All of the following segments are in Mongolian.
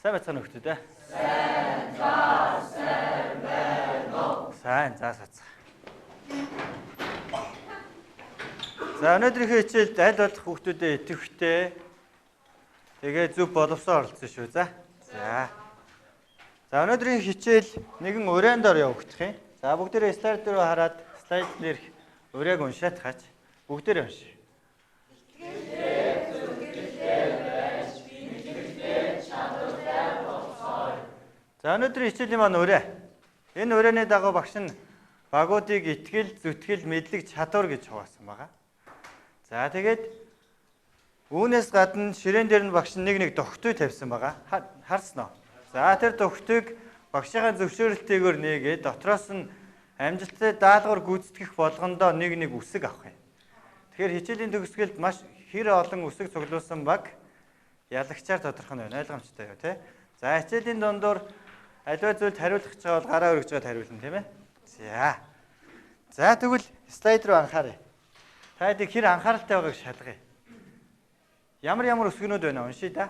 Сайн байцгаана хөлтүүд ээ. Сайн заа сацгаа. За өнөөдрийнхөө хичээлд аль болох хүүхдүүдэд идэвхтэй тэгээ зөв боловсроо оролцсон шүү. За. За өнөөдрийн хичээл нэгэн урайндор явагдах юм. За бүгдээрээ слайд руу хараад слайд нэрх урайг уншаад хаач. Бүгдээрээ уншия. За өнөөдрийн хичээлийн маань урай. Энэ урайны дагуу багш нь багуудыг итгэл, зүтгэл, мэдлэг, чадвар гэж хуваасан байгаа. За тэгээд үүнээс гадна ширээн дээр нь багш нэг дохтой тавьсан байгаа. Харсан уу? За тэр дохтойг багшийн зөвшөөрөлтөөр нээгээд дотроос нь амжилттай даалгавар гүйцэтгэх болгондоо нэг үсэг авах юм. Тэгэхээр хичээлийн төгсгөлд маш хэр олон үсэг цуглуулсан баг ялагчаар тодорхой нь байна. Ойлгомжтой юу те? За хичээлийн дундуур аливаа зүйлд хариулах гэж байгаа бол гараа өргөж чад хариулна тийм ээ. За тэгвэл слайд руу анхаарай. Та хэд хэр анхааралтай байгааг шалгая. Ямар үсгнүүд байна уншия да.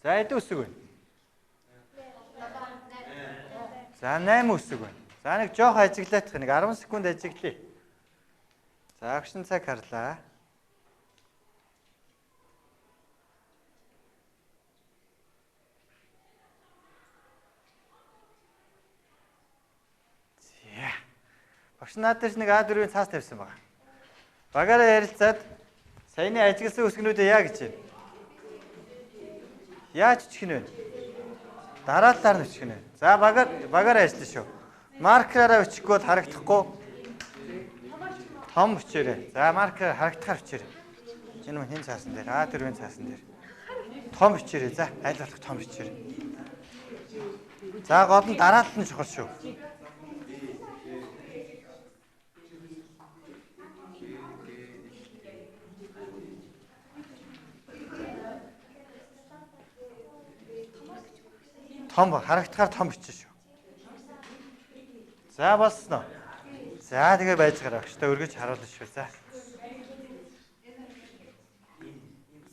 За эд үсэг байна. За 8 үсэг байна. За нэг жоох ажиглаах нэг 10 секунд ажиглая. За агшин цаг харлаа. Багш надад нэг А4-ийн цаас тавьсан байгаа. Багаараа ярилцаад саяны ажигласан үсгнүүдээ яа гэж байна? Яаж бичих нь вэ? Дараалалаар нь бичих нь вэ? За багаараа ажиллана шүү. Маркераараа бичихгүй бол харагдахгүй. Том бичээрэй. За маркераар харагдахаар бичээрэй. Энэ хин цаасан дээр А4-ийн цаасан дээр. Том бичээрэй. За аль болох том бичээрэй. За гол нь дараалал нь чухал шүү. Том харагдахаар том бичсэн шүү. За болсон уу? За тэгээ байж гараа багштай өргөж харуулна шүү.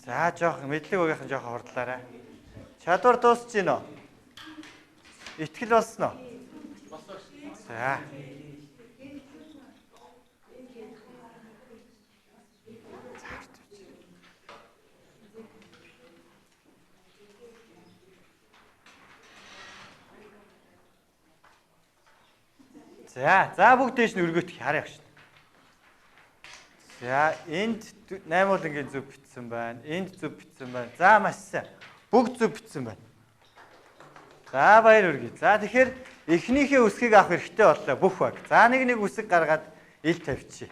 За жоох мэдлэг өгийнхэн жоох хурдлаарай. Чадвар дуусч гин үү? Итгэл болсон уу? За. За бүгд дэш нь өргөтгий харъя багш. За энд 8 уулангийн зөв бичсэн байна. Энд зөв бичсэн байна. За маш сайн. Бүгд зөв бичсэн байна. За баяр хүргэе. За тэгэхээр эхнийхээ үсгийг авах хэрэгтэй боллоо бүх баг. За нэг үсэг гаргаад ил тавьчих.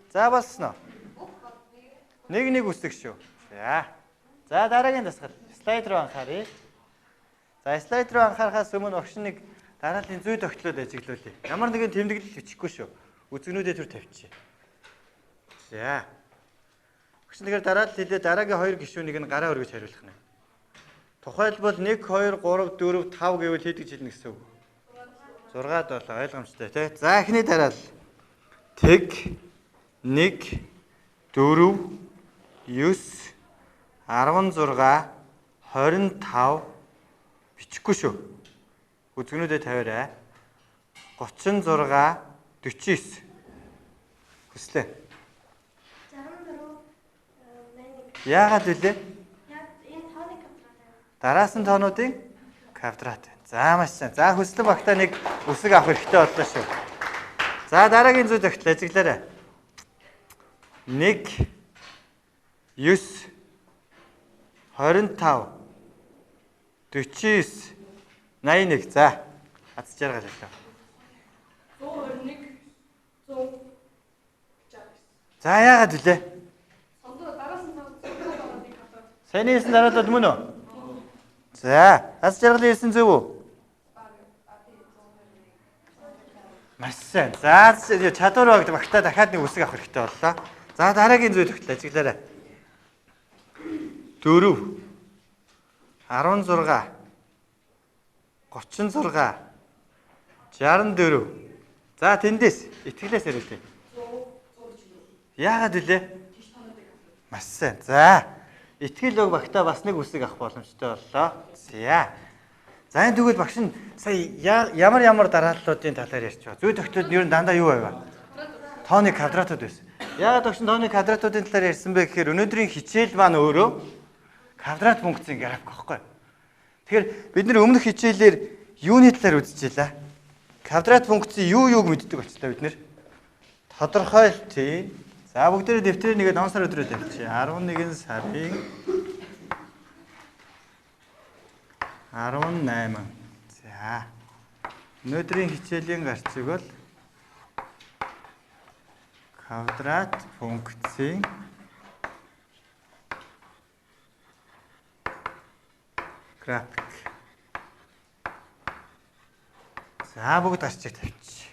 За болсон уу? Нэг үсэг шүү. За дараагийн дасгал. Слайд руу анхааръя. За слайд руу анхаарахаас өмнө багш нэг дарааллын зүй тогтлоод ажиглуулъя. Ямар нэгэн тэмдэглэл бичихгүй шүү. Үзэгнүүдээ төр тавьчих. За. Багш нэгээр дараалал хэлээ дараагийн 2 гишүүнийг нь гараа өргөж хариулах нь. Тухайлбал 1 2 3 4 5 гэвэл хэд гэж хэлнэ гэсэн үг? 6 7 ойлгомжтой тий. За эхний дараалал. Тэг 1 4 9 16 25 бичихгүй шүү. Үзэгнүүдэд тавиарай. 36 49. Хүслээ. 64 яагаад вүлээ? Энэ тооны квадрат. Дараасан тоонуудын квадрат. За маш сайн. За хүслэн багтаа нэг үсэг авах хэрэгтэй боллоо шүү. За дараагийн зүй тогтол ажиглаарай. 1 9 25 49 81. За хаз жаргал хэлээ. 121 160. За яагаад вүлээ? Сайн хэлсэн дараалал мөн үү? За хаз жаргал хэлсэн зөв үү? Маш сайн. За чадвар багтаа дахиад нэг үсэг авах хэрэгтэй боллоо. За дараагийн зүй тогтол ажиглаарай. 4 16 36 64. За тэндээс итгэлээс хариулъя. Яагаад вүлээ? Маш сайн. За. Итгэл лог багтаа бас нэг үсэг авах боломжтой боллоо. За энэ тэгвэл багш нь сая ямар дарааллуудын талаар ярьж байгаа. Зүй тогтолд нь ер нь дандаа юу байв? Тооны квадратууд байсан. Яагаад багш нь тооны квадратуудын талаар ярьсан бэ гэхээр өнөөдрийн хичээл маань өөрөө квадрат функцийн график байхгүй. Тэгэхээр бид нэр өмнөх хичээлээр юуны талаар үзчихлээ. Квадрат функцийн юуг мэддэг болчихлоо бид нэр. Тодорхойлтын. За бүгдээрээ дэвтрээр нэгээд он сар өдрөө тавьчих. 11 сарын 18. За. Өнөөдрийн хичээлийн гарчиг бол квадрат функцийн график. За бүгд гарчиг тавьчих.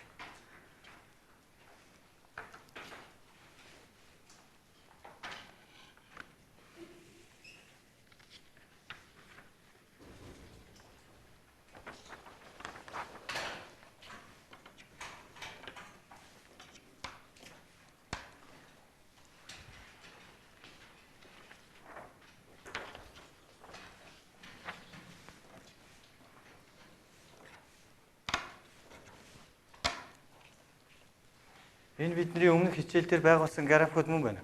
Энэ бидний өмнөх хичээл дээр байгуулсан графикуд мөн байна.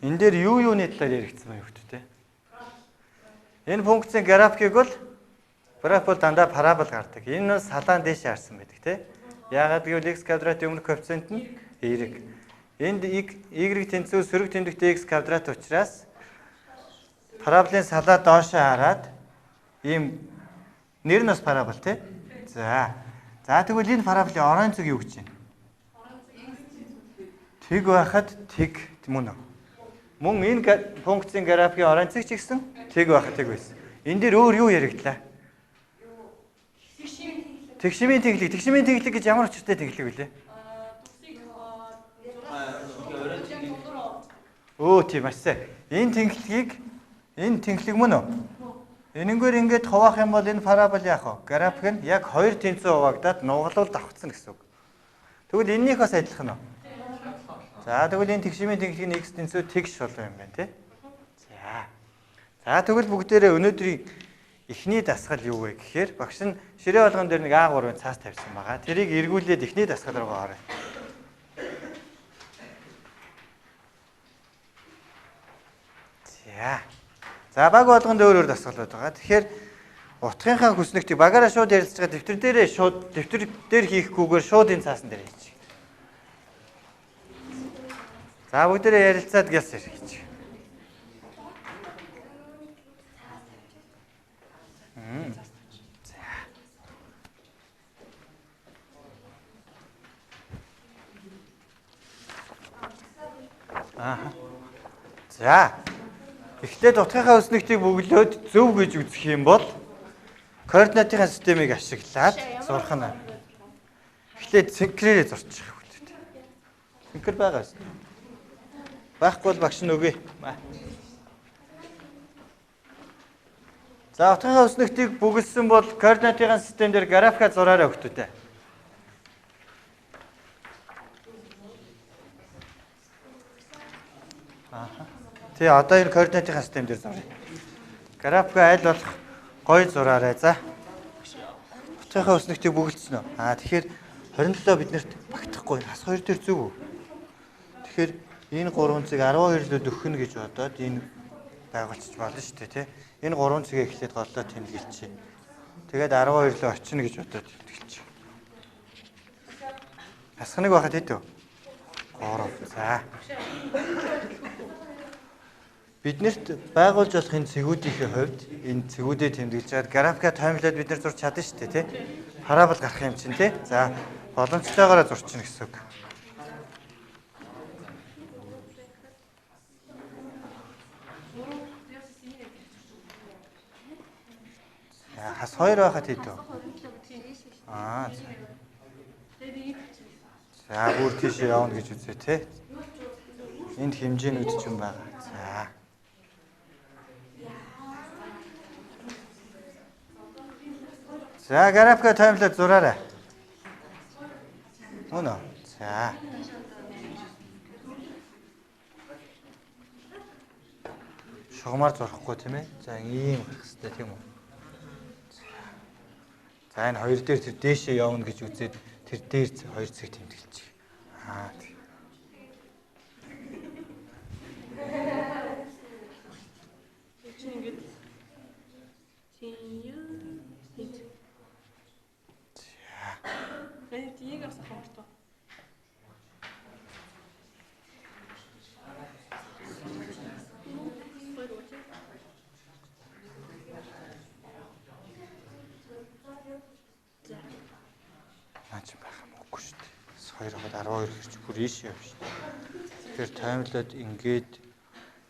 Энэ дээр юуны талаар яригдсан байна хүмүүстээ. Энэ функцийн графикийг бол график бол дандаа парабол гардаг. Энэ нь салаан дээш харсан байдаг тийм. Яагаад гэвэл x квадратын өмнөх коэффициент нь y. Энд y тэнцүү сөрөг тэмдэгтэй x квадрат учраас параболын салаа доошоо хараад ийм нэр нь бас парабол тийм. За тэгвэл энэ параболын орон зэг юу гэж байна? Тэг байхад тэг мөн үү? Мөн энэ функцийн графикийн орон зэг ч гэсэн тэг байхад тэг байсан. Энэ дээр өөр юу яригдлаа? Тэгшмийн тэнглэг. Тэгшмийн тэнглэг гэж ямар учиртай тэнглэг вэ? Тийм маш сайн. Энэ тэнглэг мөн үү? Энэнгээр ингээд хуваах юм бол энэ парабол яах вэ? График нь яг 2 тэнцүү хуваагдаад нугалуул давхцсан гэсэн үг. Тэгвэл энэних бас адилхан уу? За тэгвэл энэ тэгшмийн тэнглэг нь x тэнцүү тэгш болов юм байна тий. За тэгвэл бүгдээрээ өнөөдрийн эхний дасгал юу вэ гэхээр багш нь ширээ болгон дээр нэг А3-ын цаас тавьсан байгаа. Тэрийг эргүүлээд эхний дасгал руугаа орё. За баг болгонд өөр дасгалууд байгаа. Тэгэхээр утгынхаа хүснэгтийг багаараа шууд ярилцж байгаа дэвтэр дээр хийхгүйгээр шууд энэ цаасан дээр хийчих. За бүгдээрээ ярилцаад гялс хийж. За. Эхлээд утгынхаа үснэгтийг бөглөөд зөв гэж үзэх юм бол координатын системийг ашиглаад зурх нь. Эхлээд синхрээрээ зурчих хэрэгтэй. Синхр байгаа шүү. Байхгүй бол багш нь өгье. За утгынхаа үснэгтийг бүгэлсэн бол координатын систем дээр графика зураараа өгтөтэй. Тий, одоо энэ координатын систем дээр зуръя. Графика аль болох гоё зураарай. За. Утгынхаа үснэгтийг бүгэлцсэн үү? Тэгэхээр 27 биднэрт багтахгүй. Хас 2 дээр зүг үү? Тэгэхээр энэ 3 цэг 12 лөө өгөх нь гэж бодоод энэ байгуулчих болно шүү дээ, тий. Энэ 3 цэгээ эхлээд голлоо тэмдэглэчихье. Тэгээд 12 лөө очино гэж бодоод тэмдэглэчихье. Хасхныг байхад хэд вэ? 3. За. Биднэрт байгуулж болох энэ цэгүүдийн хувьд энэ цэгүүдээ тэмдэглэж чад графика таймлаад бид нар зурч чадна шүү дээ, тий. Парабол гарах юм чинь, тий. За, боломжтойгоор зурчихна гэсэн үг. Хас 2 байхад хэд вэ? За бүр тийш явна гэж үзье те. Энд хэмжээнүүд ч юм байгаа. За графика таймлаад зураарай. Мөн үү? За. шугамар зурхгүй тийм ээ. За ийм гарах хэрэгтэй тийм үү? За энэ хоёр дээр тэр дээшээ явна гэж үзээд тэр дээр хоёр цэг тэмдэглэж. Тийм. Чинь ингэж тийм хэд. Энэ тийг асах хэрэгтэй. Наач байх юм уугүй шүү дээ. 2-12 хэрч бүр ийш яв шүү дээ. Тэгэхээр таймлаад ингээд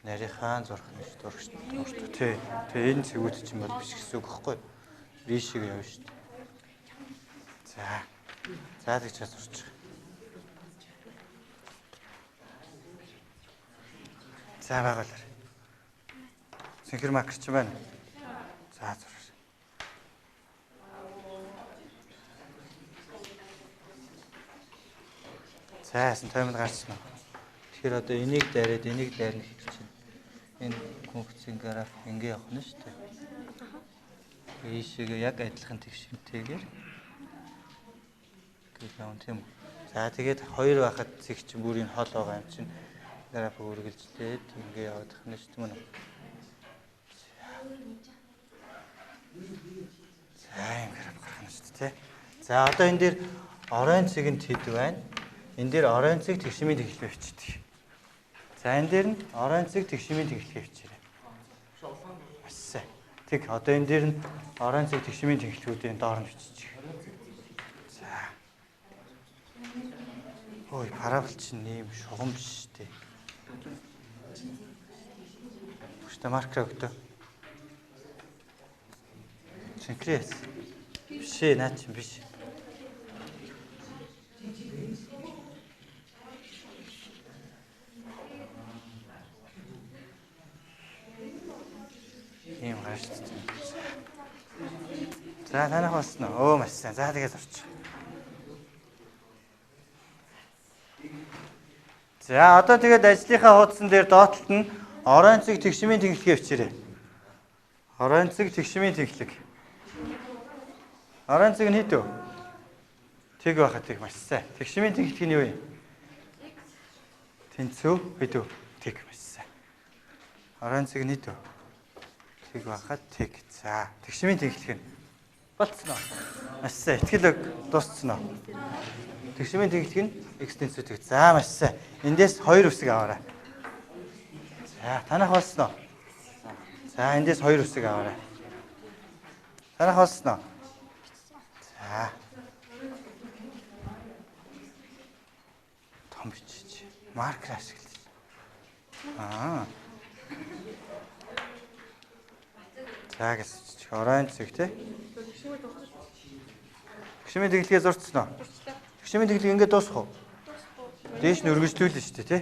нарийнхаа зурх нь шүү дээ. Тэ энэ цэгүүд чинь бол биш гэсэн үг байхгүй. Ийшээ явна шүү дээ. За тэгж сурч. За байгуулаар. Синхэр макр ч байна. За зур. Зайсан таймд гарсан уу? Тэгэхээр одоо энийг дайраад энийг дайрна гэх чинь энэ функцийн граф ингэ явах нь шүү дээ. Ийшээ яг адилхан тэгшинтэйгээр гэж явна тийм үү? За тэгээд 2 байхад цэг чинь бүрийн хол байгаа юм чинь граф үргэлжлээд ингэ явах нь шүү дээ. За юм граф гарах нь шүү дээ. За одоо энэ дээр оройн цэг нь хэд байна? Энэ дээр оройн цэг тэгшмийн тэглэлээ бичдэг. За энэ дээр нь оройн цэг тэгшмийн тэглэлээ бичээрэй. Маш сайн. Тэг одоо энэ дээр нь оройн цэг тэгшмийн тэглэлүүдийн доор нь бичиж. За. Ой, парабол чинь нэм шугам биш дээ. Бүхтэ маркер өгдөө. Синкрес. Биш ээ, наа чинь биш. Ийм гарч ирсэн. За танах болсон уу? Маш сайн. За тэгээд орчих. За одоо тэгээд ажлынхаа хуудсан дээр доотлолт нь оройн цэг тэгшмийн тэглэгээ бичээрэй. Оройн цэг тэгшмийн тэглэг. Оройн цэг нь хэд вэ? Тэг байхад тэг маш сайн. Тэгшмийн тэглэг нь юу юм? Тэнцүү хэд вэ? Тэг маш сайн. Оройн цэг нь хэд вэ? Тэг байхад тэг. За тэгшмийн тэглэг нь болцсон уу? Маш сайн. Ихтгэл дууссан уу? Тэгшмийн тэглэг нь x тэнцүү тэг. За маш сайн. Эндээс 2 үсэг аваарай. За танах болсон уу? За эндээс 2 үсэг аваарай. Танах болсон уу? За. Том бичиж. Маркер ашиглаж. За гэж оройн цэг тий. Тэгшмийн тэглэгээ зурцсан уу? Тэгшмийн тэглэг ингээд дуусах уу? Дээш нь өргөжлүүлнэ шүү дээ тий.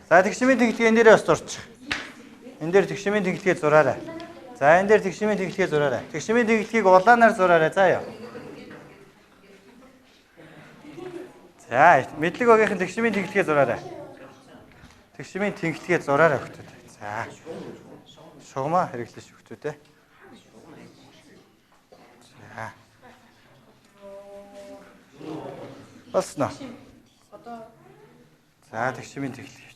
За тэгшмийн тэглэгээ энэ дээр бас зурчих. Энэ дээр тэгшмийн тэглэгээ зураарай. За энэ дээр тэгшмийн тэглэгээ зураарай. Тэгшмийн тэглэгийг улаанаар зураарай. За яа. За мэдлэг багийнхан тэгшмийн тэглэгээ зураарай. Тэгшмийн тэглэгээ зураарай хөлтөд. За. Шугамаа хэрэглэж хөлтөд. За. Болсноо. За тэгшмийн тэглэгээ.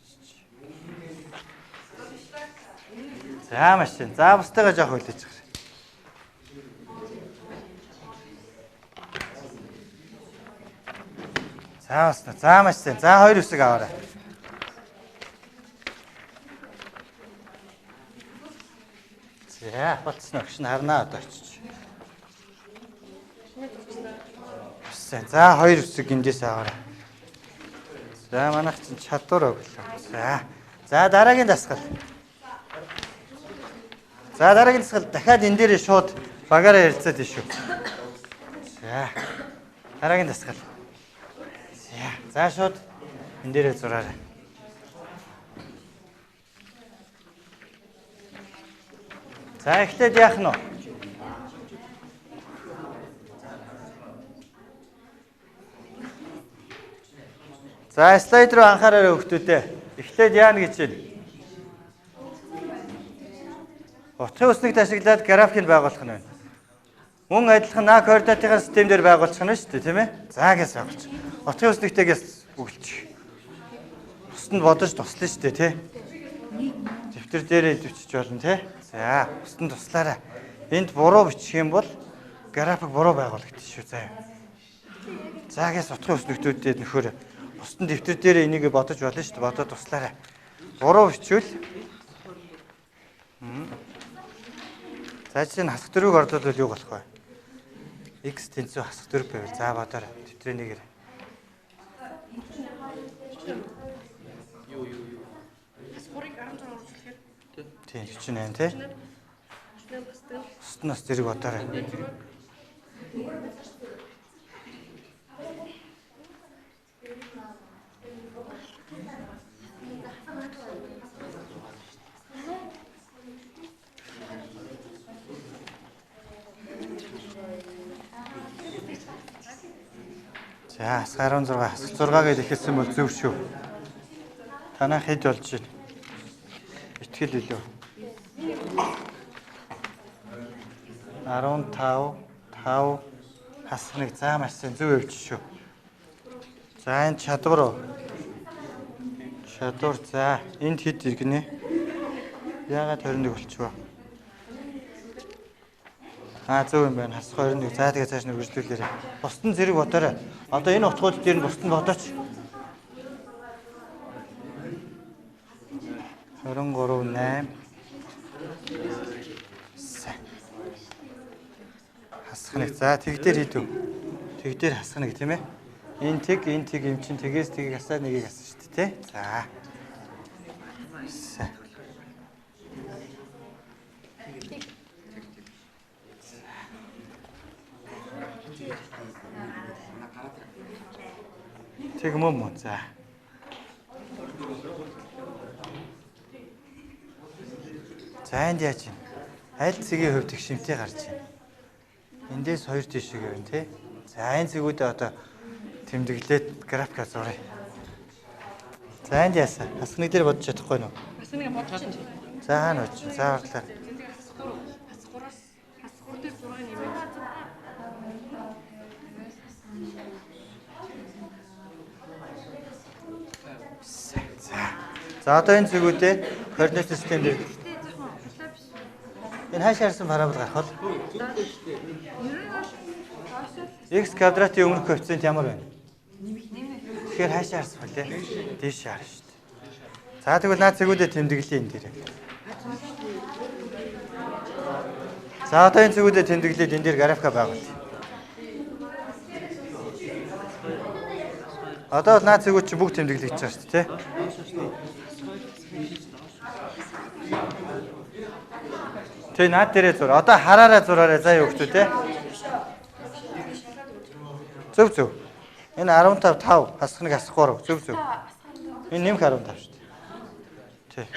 За машин. За бустайгаа жоох хөлөж байгаа. За басна. За машин. За 2 үсэг аваарай. За болцсон өгш нь харнаа одоо очиж. За 2 үсэг эндээс аваарай. За манайх чинь чадвар өглөө. За дараагийн дасгал. За дараагийн дасгал дахиад энэ дээр шууд багаараа ярилцаад тийш шүү. За дараагийн дасгал. За шууд энэ дээрээ зураарай. За эхлээд яах нь вэ? За слайд руу анхаараарай хүүхдүүдээ. Эхлээд яана гэж байна. Утгын үснийг ашиглаад графикийг байгуулах нь байна. Мөн адилхан наа координатын системээр байгуулчих нь шүү дээ, тийм ээ? За гэж байгуулчих. Утгын үснэгтэйгээс бүгэлчих. Бусд нь бодож туслана шүү дээ, тий? Дэвтэр дээрээ дэвчиж болно, тий? За, бусд нь туслаарай. Энд буруу бичих юм бол график буруу байгуулагдчих шүү, заа. За гэж утгын үснэгтүүдэд нөхөр бусд нь дэвтэр дээрээ энийг бодож болно шүү дээ, бодоод туслаарай. Буруу бичвэл за чинь хасах дөрвийг ордуулбал юу болох вэ? X тэнцүү хасах дөрв байвал за бодоорой. Дэвтрээ нэгээр. Скорыг 16 үргэлжлэхээр Тийм 48 тий. Бусд нь бас зэрэг бодоорой. За 16 хасах 6 гэж ихэлсэн бол зөв шүү. Танаа хэд болж байна? Итгэл илүү. 15 5 хасах нэг заа маш сайн зөв явж шүү. За энэ чадвар. Чадвар за энд хэд иргэнэ? Яагаад 21 болчихвоо? Зөв юм байна. Хасах 21. За тэгээ цааш нь үргэлжлүүлээрэй. Бусд нь зэрэг бодоорой. Одоо энэ утгууд дээр нь бусд нь бодооч. 23 8 хасах нэг. За тэгдэр хийдв. Тэгдэр хасах нэг тийм ээ. Энэ тэг юм чин тэгээс тгийг хасаад нэгийг хасна шүү дээ, тий? За. Тэг мөн. За. За энд яаж юм? Аль цэгийн хувьд их шимтэй гарч байна. Эндээс хоёр тишээ гэнэ, тий? За энэ цэгүүдээ одоо тэмдэглээд графикаа зуръя. За энд яасан? Хасганы дээр бодож чадахгүй нь уу? Хасганы бодож чинь. За хаана очив? За орлоо. Хасгуур дээр 6 нэмээд. За одоо энэ цэгүүдээ координат систем дээр энэ хаашаа харсан парабол гарах бол x квадратын өмнөх коэффициент ямар байна? Тэгэхээр хаашаа харсан вэ? Дээш харна шүү дээ. За тэгвэл наад цэгүүдээ тэмдэглэе энэ дээр. За одоо энэ цэгүүдээ тэмдэглээд энэ дээр графика байгуулъя. Одоо бол наад цэгүүд чи бүгд тэмдэглэж байгаа шүү дээ, тий? Тэ наад дээрээ зур. Одоо хараараа зураарай заа юу хөөе те. Зөв. Энэ 15 5 хасах нэг хасах 3 зөв. Энэ нэмэх 15 шүү дээ. Тэ.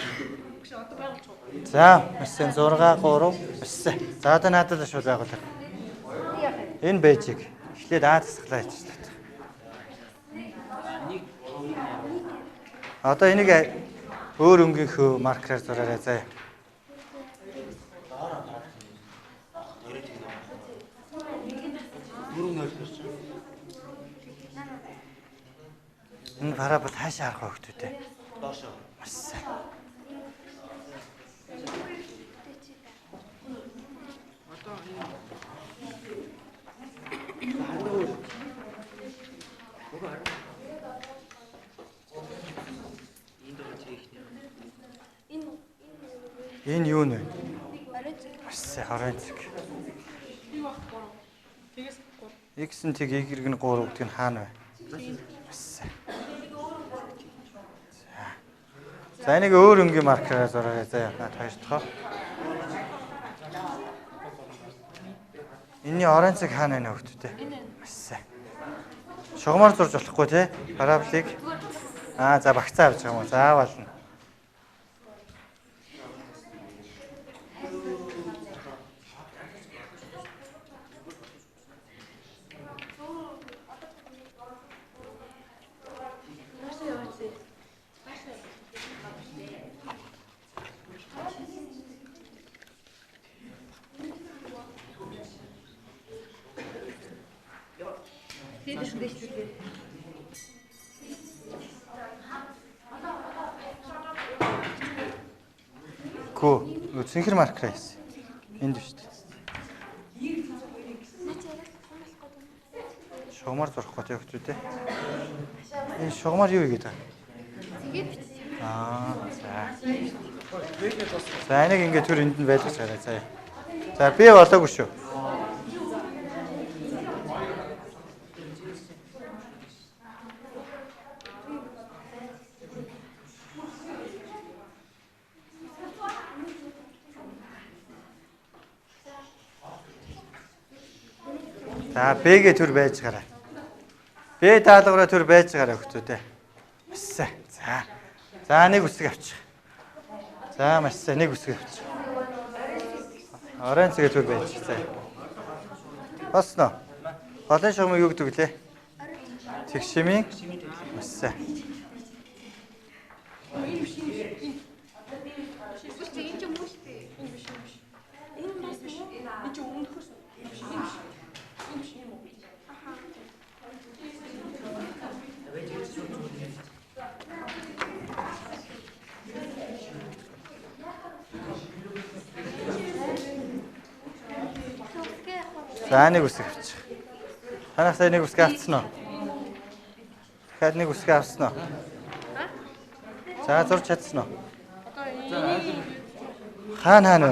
За, эсэн 6 3 эсэ. За одоо надад шууд байгуулах. Энэ бэжиг эхлээд хасглаа хийчихлээ. Одоо энийг өөр өнгөнхөө маркераар зураарай заа. Энэ парабол хаашаа харах вэ хөөе? Доошоо. Маш сайн. Энэ юу нэ? Маш сайн хорон цэг. Тэгээс 3. X-ийн тэг Y-г нь 3 гэдэг нь хаана вэ? За энийг өөр өнгийн маркераар зураарай заа. Наад хоёр дахь. Энийн оранж цэг хаана байна хөөе? Маш сайн. Шугамар зурж болохгүй те? Параболыг. За багцаа авч байгаа юм уу? Заавал нь. Дээдээс нь дэвшлээ. Гүү. Цэнхэр маркер хийсэн. Энд биш үү? Шугамар зурх гэдэг юм үү те? Энэ шугамар юу гэдэг вэ? Тэгээд бичсэн. За. За энийг ингээд төр энд нь байлгаж гараа заа. За би болоогүй шүү. За Б-гээ төр байж гараа. Б даалгавраа төр байж гараа хөөтөө. Маш сайн. За. За нэг үсэг авчих. За маш сайн нэг үсэг авчих. Оранцгээ төр байж. За. Босноо. Голын шугамыг юу гэдэг лээ? Тэгшимийн. Маш сайн. Энэ ч юм уу шүү дээ. Энэ биш юм биш. Энэ бас биш. Энэ ч өмнөхөөс юм биш. Энэ биш. Энэ биш юм уу? За нэг үсэг авчих. Танаас нэг үсэг авцсан уу? Дахиад нэг үсэг авсан уу? За зурч чадсан уу? Хаана вэ?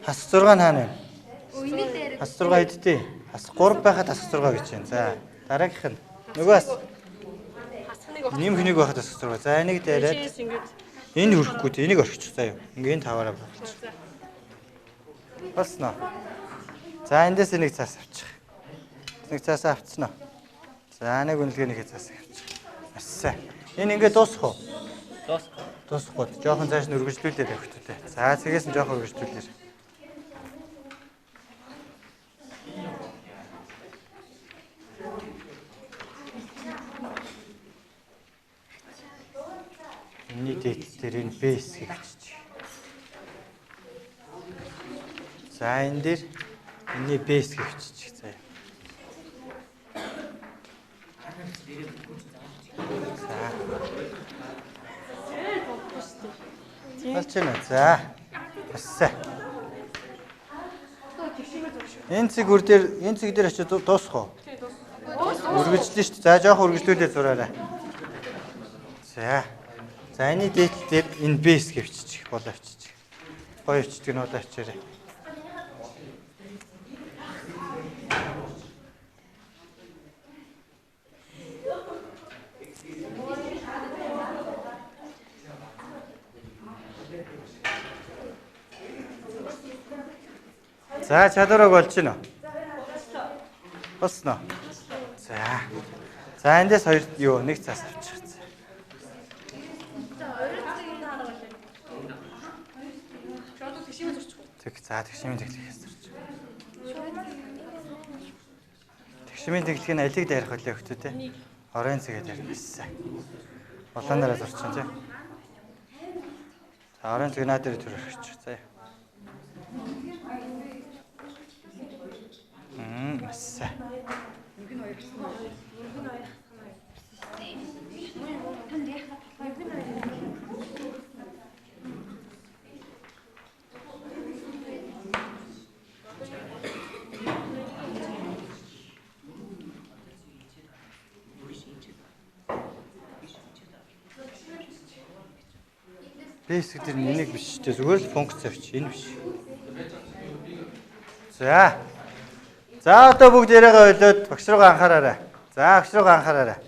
Хас 6 хаана вэ? Хас 6 хэдтэй? Хас 3 байхад хас 6 гэж байна. За дараагийнх нь нөгөөс нэм хүнийг байхад хас 6. За энийг дээрээд энэ өрөхгүй те энийг орчих заа юу. Ингээд таваараа болчих. Басна. За эндээс нэг цаас авчих. Нэг цаас авцсан уу? За нэг үнэлгээний цаас авчих. Маш сайн. Энэ ингээд дуусах уу? Дуусахгүй. Жохон цааш нь өргөжлүүлээд явах хэрэгтэй. За цэгээс нь жохон өргөжлүүлээ. Миний дэт дээр энэ бэс хийчих. За энэ дээр миний бэс хийчих. За. Болчихно. За. Асаа. Энэ цэг дээр очиж дуусах уу? Үргэлжлэн шүү дээ. За жоох үргэлжлүүлээ зураарай. За. За энэ дээдл дээр энэ бэс гэвчих боловчих. Гоё өвчтг нь удаа авчаарай. За чадвараа болчихно. Босноо. За. За эндээс хоёр юу нэг цаас авчих. Тэг за тэгшмийн тэглэхээс зорч. Тэгшмийн тэглэх нь алиг дайрах үлээ хөхтөө те. Орон цэгээ дайрхсан. Болоонороо зорчин те. За орон цэг наа дээр төрөөрч. За. Масса. Бэсик дээр энийг биш те зүгээр л функц авч энэ биш. За. За одоо бүгд яриагаа ойлоод багш руугаа анхаараарай. За багш руугаа анхаараарай.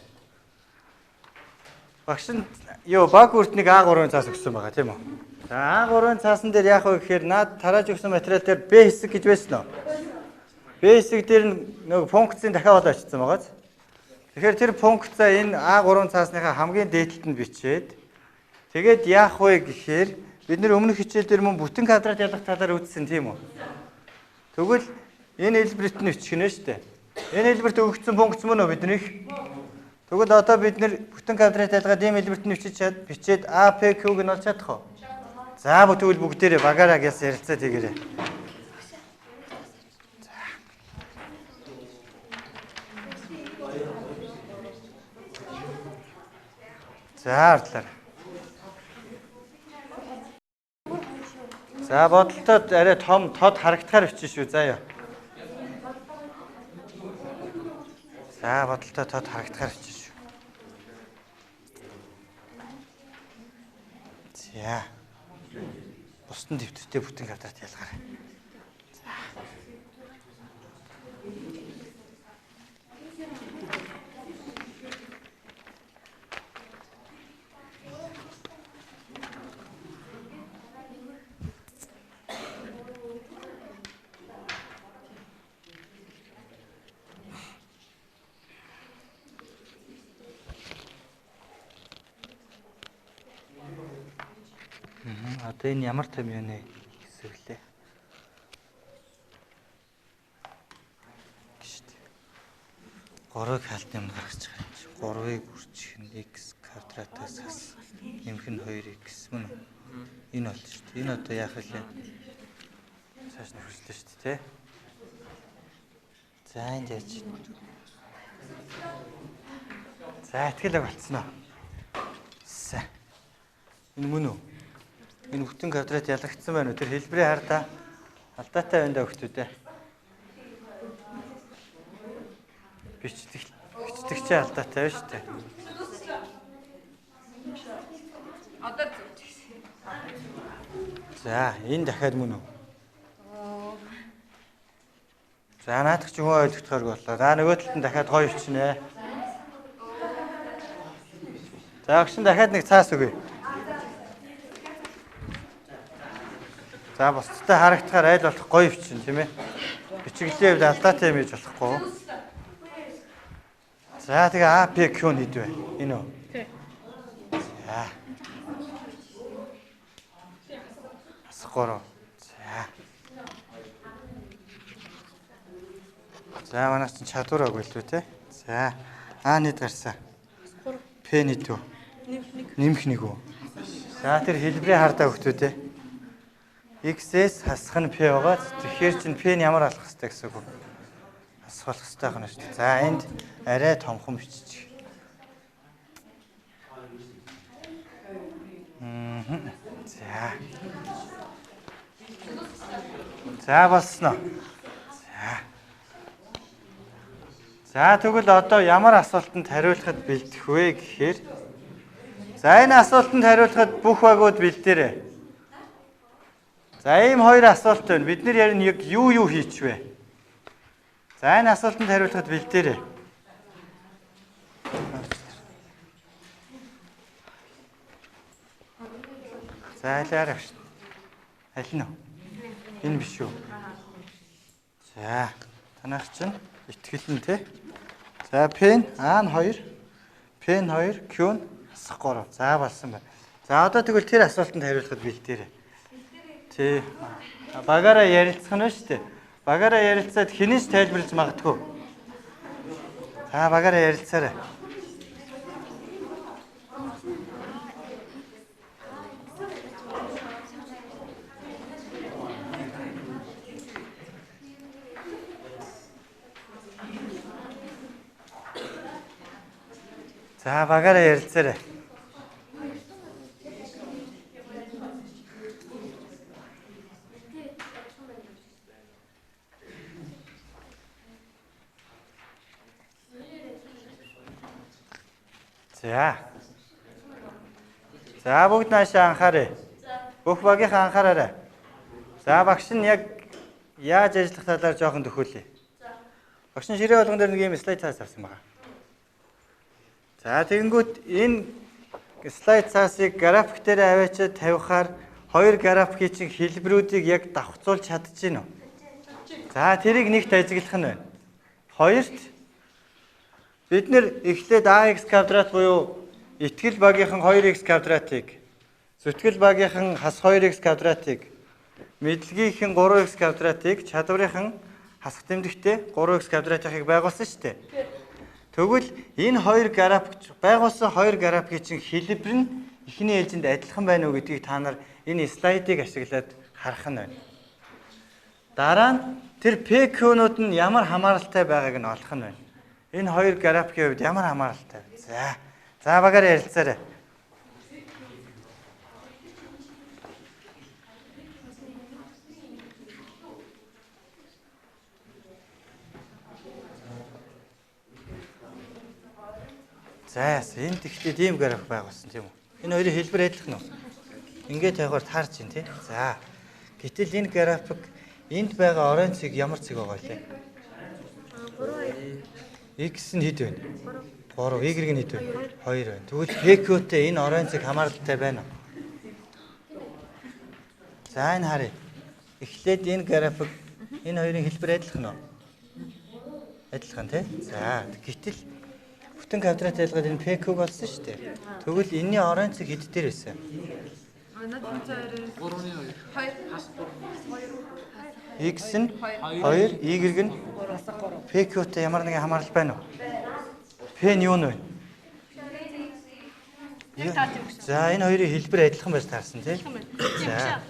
Багш нь юу баг үртнийг А3 цаас өгсөн байгаа тийм үү? За А3 цаасан дээр яах вэ гэхээр наад тарааж өгсөн материал дээр Б хэсэг гэж байсан уу? Б хэсэг дээр нэг функцийн дахиад очсон байгааз. Тэгэхээр тэр функцаа энэ А3 цаасныхаа хамгийн дээдлэлд нь бичээд тэгээд яах вэ гэхээр бид нэр өмнөх хичээл дээр мөн бүтэн квадрат ялгах талаар үзсэн тийм үү? Тэгвэл энэ хэлбэрт нь өчгөнө шүү дээ. Энэ хэлбэрт өгөгдсөн функц мөн үү биднийх? Тэгвэл одоо бид нэр бүтэн квадрат ялгаад ийм хэлбэрт нь бичээд APQ-г нь олж чадах уу? За тэгвэл бүгдээрээ багаараа гяс ярилцаад хийгээрэй. За ардлаарай. За бодолтод арай том тод харагдахаар бичсэн шүү. За ёо. За бодолтод тод харагдахаар бичсэн шүү. За. Бусдын дэвтэртэй бүтэн квадрат ялгаарай. Одоо энэ ямар том юм бэ? Хэсэглээ. Гişт. 3-ыг халт юм гаргачих юм чи. 3-ыг үржих нь x квадратаас хас. Нэмэх нь 2x мөн үү? Энэ болж шүү дээ. Энэ одоо яах вэ? Цааш нь хөрслөө шүү дээ, тэ? За энэ яаж. За ихтгэл болцсон уу? За. Энэ мөн үү? Энэ бүтэн квадрат ялагдсан байна уу? Тэр хэлбэрээ хар та. Алдаатай байна да хөлтүүдээ. Бичдэг чи алдаатай байна шүү дээ. Одоо зөв. За, энэ дахиад мөн үү? За, наадах чи хүн ойлгохдохойг боллоо. За, нөгөө талд нь дахиад гоё өвчнэ. За, огшин дахиад нэг цаас өгье. За, бусдтай харагдахаар айл болох гоё өвчин тийм ээ. Бичиглэлийн хувьд алдаатай юм хийж болохгүй. За, тэгээ APQ нь хийдвэ. Энэ үү? Тий. За. Асгороо. За манайс чинь чадвар агуулв те. За А-д гарсан. П-д үү? Нэмэх нэг үү? За тэр хэлбэрээ хардаа өгтөө те. X-с хасах нь P байгаа. Тэгэхээр чинь P нь ямар алах хэвтэй гэсэн үг. Асуулах хэвтэй байна шүү дээ. За энд арай томхон бичиж. За. За болсноо. За. За тэгвэл одоо ямар асуултанд хариулахад бэлдэх вэ гэхээр за энэ асуултанд хариулахад бүх багууд бэлдээрэй. За ийм хоёр асуулт байна. Бид нар яг юу хийчихвэ? За энэ асуултанд хариулахад бэлдээрэй. За алаарай. Аль нь вэ? Энэ биш үү? За танах чинь итгэлэн тий. За пен А2, пен 2, Q нь асах 3. За болсон байна. За одоо тэгвэл тэр асуултанд хариулахад бэлдээрэй. Тий. Багаараа ярилцах нь шүү дээ. Багаараа ярилцаад хинээс тайлбарлаж магадгүй. За багаараа ярилцаарай. За багаараа ярилцаарай. За бүгд наашаа анхаарай. Бүх багийнхаа анхаараарай. За багш нь яг яаж ажиллах талаар жоохон төхөөлье. Багш нь ширээ болгон дээр нэг юм слайд цаас авсан байна. За тэгэнгүүт энэ слайд цаасыг график дээр аваачаад тавихаар хоёр графикийн чинь хэлбэрүүдийг яг давхцуулж чадчихэв үү? За тэрийг нэгт ажиглах нь байна. Хоёрт бид нэр эхлээд AX квадрат буюу итгэл багийнхан 2x квадратыг, зүтгэл багийнхан хас 2x квадратыг, мэдлэгийнхэн 3x квадратыг, чадварынхан хасах тэмдэгтээ 3x квадратыг байгуулсан шүү дээ. Тэгвэл энэ хоёр график байгуулсан хоёр графикийн чинь хэлбэр нь эхний ээлжинд адилхан байна уу гэдгийг та нар энэ слайдыг ашиглаад харах нь байна. Дараа нь тэр PQ-нууд нь ямар хамааралтай байгааг нь олох нь байна. Энэ хоёр графикийн хувьд ямар хамааралтай вэ? За багаараа ярилцаарай. За энд ихтэй ийм график байгуулсан тийм үү? Энэ хоёрын хэлбэр адилхан уу? Ингээд явахаар таарч байна тий. За. Гэтэл энэ график энд байгаа оранж цэг ямар цэг байгаа вэ? 3 X нь хэд вэ? 3. Y нь хэд вэ? 2 байна. Тэгвэл PQ-тэй энэ оранж цэг хамааралтай байна уу? За энэ харъя. Эхлээд энэ график энэ хоёрын хэлбэр адилхан уу? Адилхан тий. За гэтэл бүтэн квадрат ялгаад энэ PQ болсон шүү дээ. Тэгвэл энэний оранж цэг хэд дээр байсан? X нь 2, Y нь PQ-тэй ямар нэгэн хамаарал байна уу? P нь юу нь вэ? За энэ хоёрын хэлбэр адилхан байж таарсан тий. За.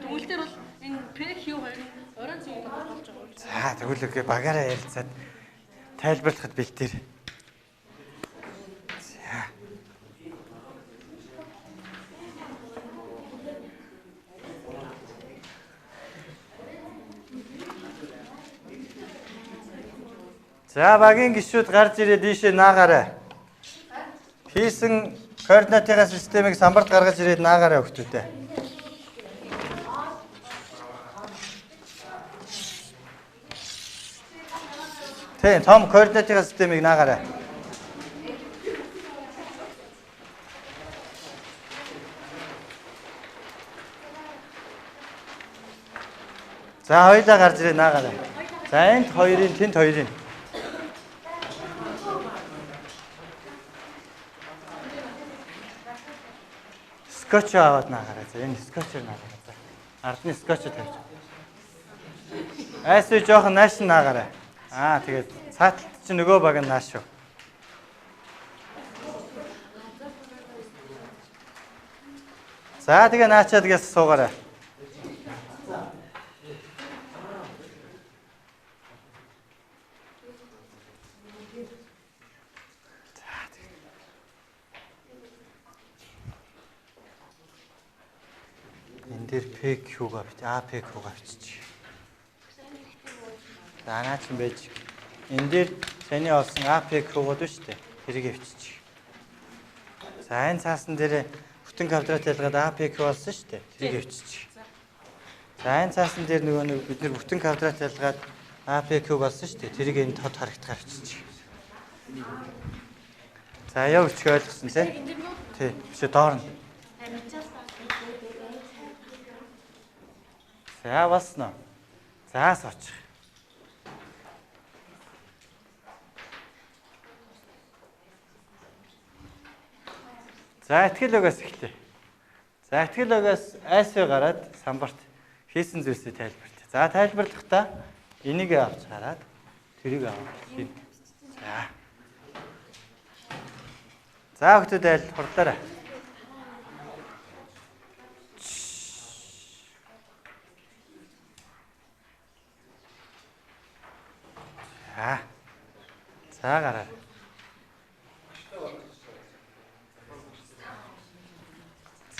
Дүнэлтээр бол энэ PQ2 нь оранж цэгийг болж байгаа. За тэгвэл үгүй багаараа ярилцаад тайлбарлахад бэлтээр. За. За багийн гишүүд гарч ирээд ийшээ наагаарай. Хийсэн координатын системийг самбарт гаргаж ирээд наагаарай хөлтүүтэй. Тийм, том координатын системийг наагаарай. За хоёулаа гарч ирээд наагаарай. За энд хоёрын, тэнд хоёрын. Скотч аваад наагаарай. За энэ скотчээр наагаарай. За ардны скотч тавьж. Айсуу жоохон нааш наагаарай. Тэгээд цааталт чинь нөгөө баг нь нааш шүү. За тэгээ наачаад гээс суугаарай. Энд дээр PQ-га бит APQ-га бичиж. За наа чинь байж. Энд дээр таны олсон APQ-год шүү дээ. Тэрийг бичиж. За энэ цаасан дээр бүтэн квадрат ялгаад APQ болсон шүү дээ. Тэрийг бичиж. За энэ цаасан дээр нөгөө бид нар бүтэн квадрат ялгаад APQ болсон шүү дээ. Тэрийг энэ тод харагдахаар бичиж. За яв өчгөө ойлгосон тий. Тий. Биш доор нь. За басна. За суучих. За ихтгэл өгөөс эхлэе. За ихтгэл өгөөс айсвэ гараад самбарт хийсэн зүйлсийг тайлбарлая. За тайлбарлахдаа энийг авч хараад тэрийг авах юм. За. За хүмүүс айл хурлаарай. За гараа.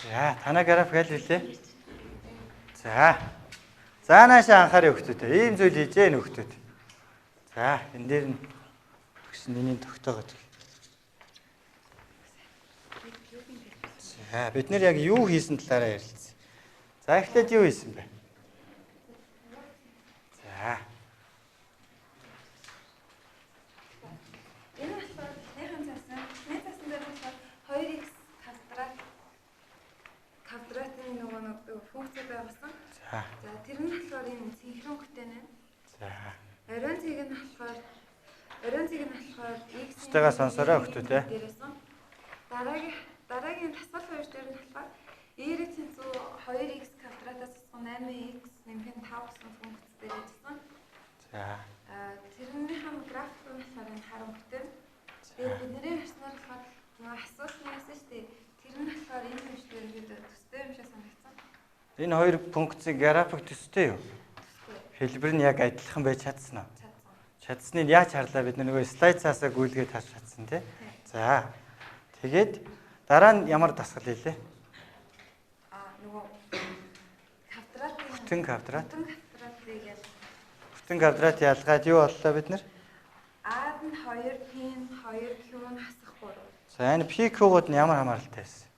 За танаа график аль хэлээ? За. За наашаа анхаарай хөлтөөтэй. Ийм зүйл хийж гэн хөлтөөт. За энэ дээр нь тэгсэн нэний тогтоогод. За бид нэр яг юу хийсэн талаараа ярилцъя. За эхлээд юу хийсэн бэ? За. Энэ болохоор эхнийхэн засан, эхний засан дээр болохоор 2x квадратын нөгөө функц байгуулсан. За. За тэр нь болохоор энэ синхронтэй нэ. За. Ариун цэг нь болохоор x Тэтэйгээ сонсороо хөлтөөтэй. Дараагийн тасгал хоёр дээр нь болохоор y-ийн цэнцүү 2x квадратаас усган 8x нэмэх 5 гэсэн функц дээр ажилласан. За. Тэрнийхэн график нь болохоор энэ харамттай. Тэгээд бидний харснаар болохоор нөгөө асуулт нэгсэн шүү дээ. Тэр нь болохоор энэ юм шиг ерөөдөө төстэй юм шиг санагдсан. Энэ хоёр функцийн график төстэй юу? Хэлбэр нь яг адилхан байж чадсан уу? Чадсныг яаж харлаа бид нөгөө слайд цаасаа гүйлгээд харж чадсан тий. За. Тэгээд дараа нь ямар дасгал хийлээ? Нөгөө квадрат. Бүтэн квадрат. Бүтэн квадрат Бүтэн квадрат ялгаад ялгаад юу боллоо бид нар? А нь 2, P нь 2, Q нь хасах 3. За энэ PQ-гууд нь ямар хамааралтай байсан?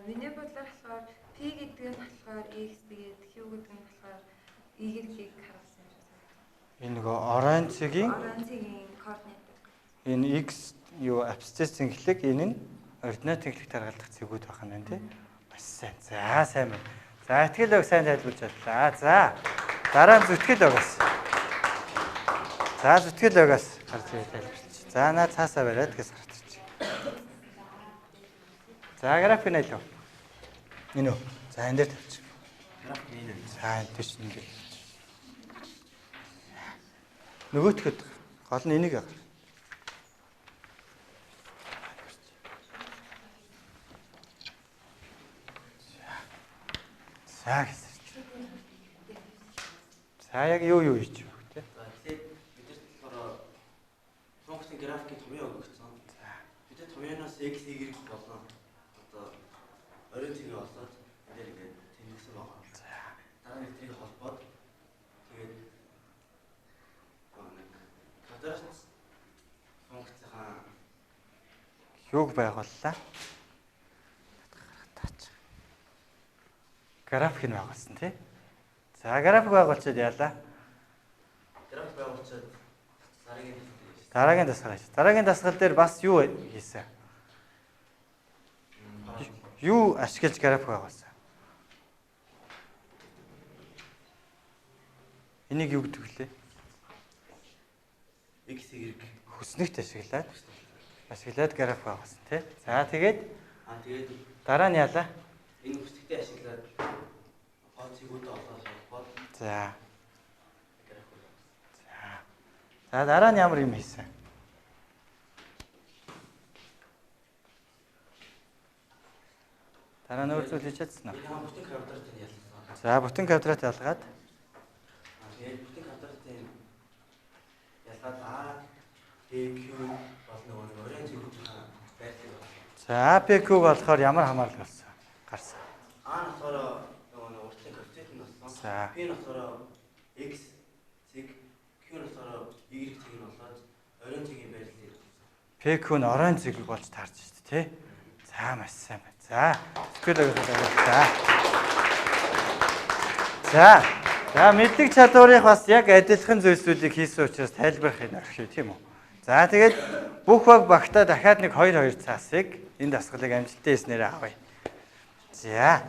Миний бодлоор болохоор P гэдэг нь болохоор X тэгээд Q гэдэг нь болохоор Y-ийг харуулсан юм шиг санагдав. Энэ нөгөө оранжигийн координат. энэ X юу абсцисс цэнгэлэг, энэ нь ординат цэнгэлэг таргалдах цэгүүд байна тийм. Маш сайн. За сайн байна. За ихтгэл өг сайн тайлбарж чадлаа. За дараа нь зүтгэл өгөөс. За зүтгэл өгөөс гарч ирээ тайлбарч. За наа цаасаа бариад гэж гарч ирчих. За график нь илүү. Энэ үү. За энэ дээр тавьчих. График нь энэ. За энэ тийш ингэ. Нөгөөтгöd гол нь энийг яах. За гэсэн. За яг юу хийж вэ те? За тэгээд бидэрт болохоор функцийн графикийг томьёо өгсөн. За бид томьёоноос x y болон одоо оройн цэгийг олоод энэ ингээд тэмдэглэсэн байгаа. За дараа нь тэрийг холбоод тэгээд квадрат функцийн юуг байгууллаа? График нь байгуулсан тий. За график байгуулчаад яалаа. график байгуулчаад дараагийн дасгал хийж. Дараагийн дасгал дээр бас юу хийсэн? Юу ашиглаж график байгуулсан? Энийг юу гэдэг вүлээ? x y Хүснэгт ашиглаад график байгуулсан тий. За тэгээд тэгээд дараа нь яалаа. энэ хүсэгтэй ашиглаад гол цэгүүдээ олоод холбоод За. За дараа нь ямар юм хийсэн? Дараа нь өөр зүйл хийж чадсан уу? энэ бүтэн квадратыг ялсан. За бүтэн квадрат ялгаад Тэгээд бүтэн квадратыг ялгаад A, Q болон нөгөө оройн цэгүүдийн байрлал байна. за APQ болохоор ямар хамаарлал болсон? Гарсан. А нь болохоор нөгөө уртын коэффициент нь болсон. За. P нь болохоор x цэг, Q нь болохоор y цэг нь болоод оройн цэгийн байрлал болсон. PQ нь оройн цэг болж таарч шүү дээ, тий? За маш сайн байна. За тэгэл өгөх. За мэдлэг чадварыг бас яг адилхан зүйлсүүдийг хийсэн учраас тайлбарахыг орхив тийм үү? За тэгээд бүх багтаа дахиад нэг 2 цагийг энэ дасгалыг амжилттай хийснээр авъя. За.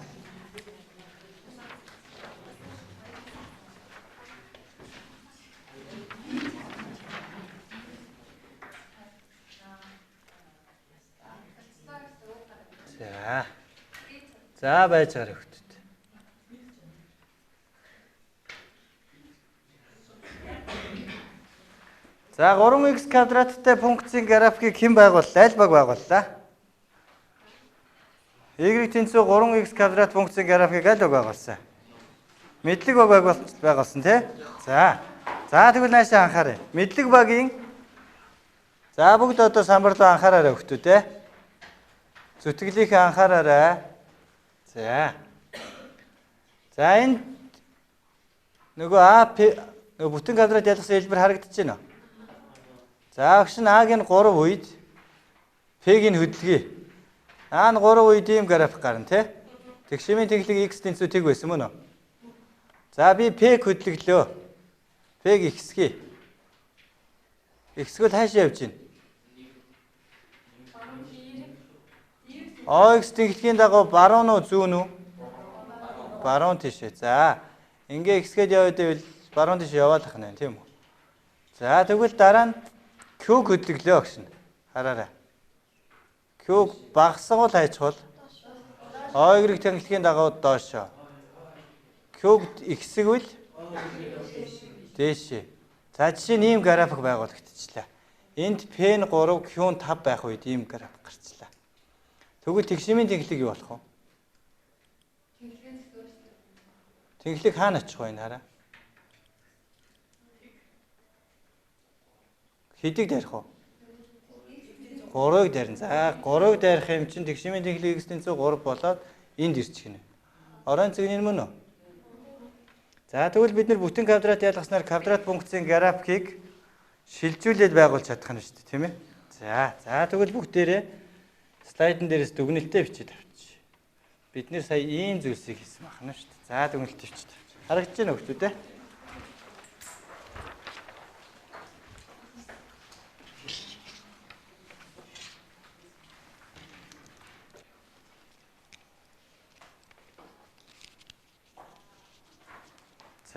За байж байгаа хөлтөд. За 3x квадраттай функцийн графикийг хэн байгууллаа? Аль баг байгууллаа? Y тэнцүү 3x квадрат функцийн графикийг аль баг байгуулсан? Мэдлэг баг байгуулсан тий? За. За тэгвэл наашаа анхаарай. Мэдлэг багийн за бүгд одоо самбарлуу анхаараарай хөлтөд. Зүтгэлийнхээ анхаараарай. За. За энэ нөгөө нөгөө бүтэн квадрат ялгсан хэлбэр харагдаж байна уу? За багш нь А-гийн 3 үед П-гийн хөдөлгөе. А нь 3 үед ийм график гарна тий. Тэгшмийн тэнхлэг x тэнцүү тэг байсан мөн үү? За би П-г хөдлөглөө. П-г ихсгий. Ихсгэл хаашаа явж байна? X тэнхлэгийн дагуу баруун уу зүүн үү? Баруун тишээ. За ингээ ихсгээд яваад байвал баруун тишээ яваад ах нь тийм үү? За тэгвэл дараа нь Q хөдлөглөө багш нь. Хараарай. Q багасгал хайчвал Y тэнхлэгийн дагуу доошоо. Q ихсгвэл дээшээ. За жишээ нь ийм график байгуулагдчихлаа. Энд P нь 3, Q нь 5 байх үед ийм график гарчлаа. Тэгвэл тэгшмийн тэнхлэг юу болох вэ? Тэнхлэг хаана очих вэ хараа? Хэдийг дайрах вэ? 3-ыг дайрна. За 3-ыг дайрах юм чинь тэгшмийн тэнхлэг x тэнцүү 3 болоод энд ирчих гинэ. Оройн цэгний мөн үү? За тэгвэл бид нар бүтэн квадрат ялгаснаар квадрат функцийн графикийг шилжүүлээд байгуулж чадах нь шүү дээ, тийм ээ? За тэгвэл бүгдээрээ Слайдн дээрээс дүгнэлтээ бичиж тавьчих. Бид нэр сая ийм зүйлсийг хийсэн байна шүү дээ. За дүгнэлтээ бичиж тавьчих. Харагдаж байна уу хөөе?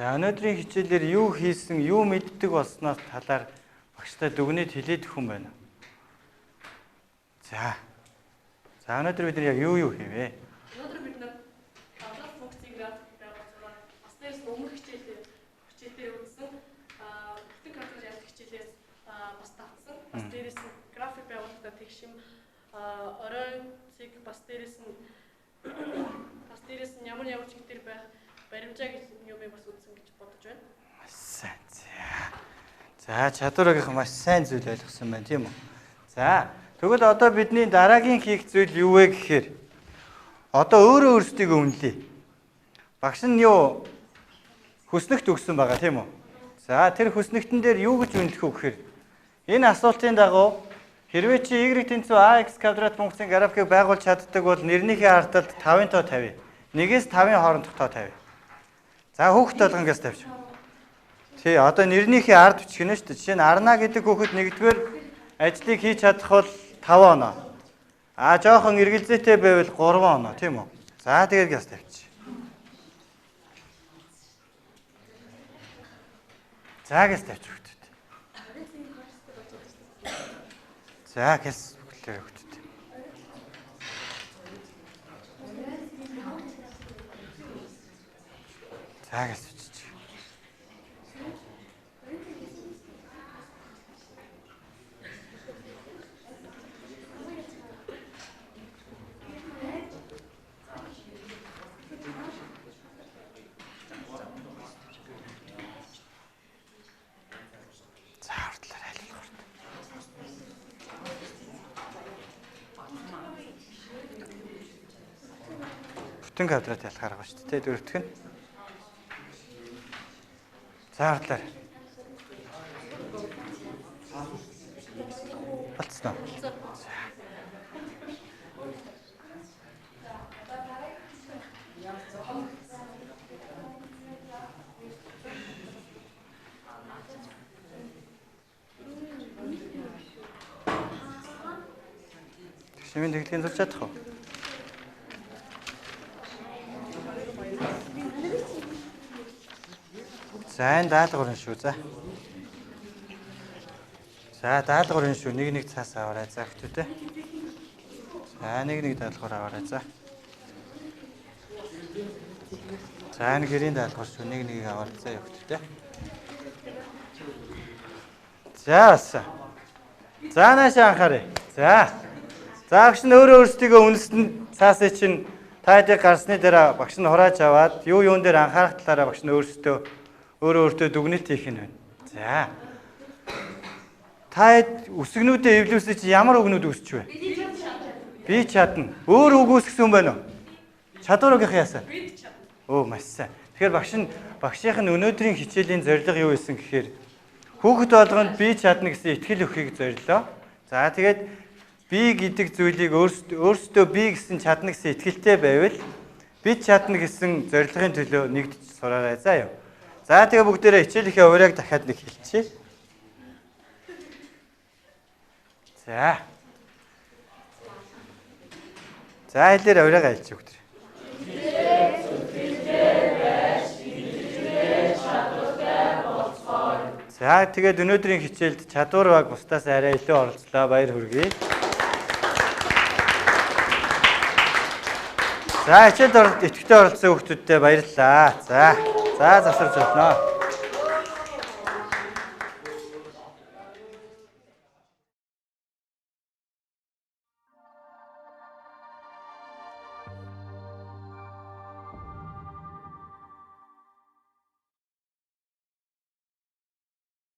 За өнөөдрийн хичээлээр юу хийсэн, юу мэддэг болсноос талаар багштай дүгнэлт хэлээд өгөх юм байна. За өнөөдөр бид нар яг юу хийвэ? Өнөөдөр бид нар гадаад функцийн график байгуулсан. Бас дээрс өмнөх хичээлээр үзсэн бүтэн компьютер явуулах хичээлээс бас татсан. Бас дээрээс нь график байгуулалтаа тэгшим орой цэг бас дээрээс нь ямар чигтэр байх баримжаа гэж юм бас үзсэн гэж бодож байна. Маш сайн. За чадварыг маш сайн зүйл ойлгосон байна тийм үү? За тэгвэл одоо бидний дараагийн хийх зүйл юу вэ гэхээр одоо өөрөө өөрсдийгөө үнэлье. Багш нь юу хүснэгт өгсөн байгаа тийм үү? За тэр хүснэгтэн дээр юу гэж үнэлэх вэ гэхээр энэ асуултын дагуу хэрвээ чи y тэнцүү ax квадрат функцийн графикийг байгуулж чаддаг бол нэрнийхээ ардталд 5-ын тоо 50. 1-ээс 5-ын хоорондох тоо 50. За хүүхэд толгонгоос тавьчих. Тий, одоо нэрнийхээ ард бичих нь шүү дээ. Жишээ нь Арна гэдэг хүүхэд нэгдүгээр ажлыг хийж чадах бол 5 оноо. Жоохон эргэлзээтэй байвал 3 оноо, тийм үү? За тэгээд газ тавьчих. За газ тавьчих хүүхэд. За газ бүглээ хүүхэд. За газ тавьчих. Бүтэн квадрат ялах арга шүү дээ. Дөрөвтг нь. За хардлаа. Болцсон. Шимэн тэглэгийн зурж чадах уу? За энэ даалгавар шүү. За даалгавар шүү. Нэг цаас аваарай. За хэвтээ. За нэг даалгавар аваарай. За энэ гэрийн даалгавар шүү. Нэг аваарай. За хэвтээ. За наашаа анхаарай. За багш нь өөрсдийгөө үнэлсэн цаасыг чинь таадаг гарсны дараа багш нь хурааж аваад юун дээр анхаарах талаараа багш нь өөртөө дүгнэлт хийх нь байна. За. Та үсгнүүдээ эвлүүлсэн чи ямар үгнүүд үүсч вэ? Би чадна. Өөр үг үүсгэсэн юм байна уу? Чадвар үгийнх яасан? Оо маш сайн. Тэгэхээр багшийнх нь өнөөдрийн хичээлийн зорилго юу байсан гэхээр хүүхэд болгонд би чадна гэсэн итгэл өгөхийг зорилоо. За тэгээд би гэдэг зүйлийг өөрсдөө би гэсэн чадна гэсэн итгэлтэй байвал би чадна гэсэн зорилгын төлөө нэгдэж сураарай. За юу. За тэгээ бүгдээрээ хичээлийнхээ урайг дахиад нэг хэлчихье. За хэлээрээ урайгаа хэлчих бүгд. За тэгээд өнөөдрийн хичээлд чадвар баг бусдаас арай илүү оролцлоо. Баяр хүргэе. За хичээлд идэвхтэй оролцсон хүмүүстээ баярлалаа. За завсарч болно.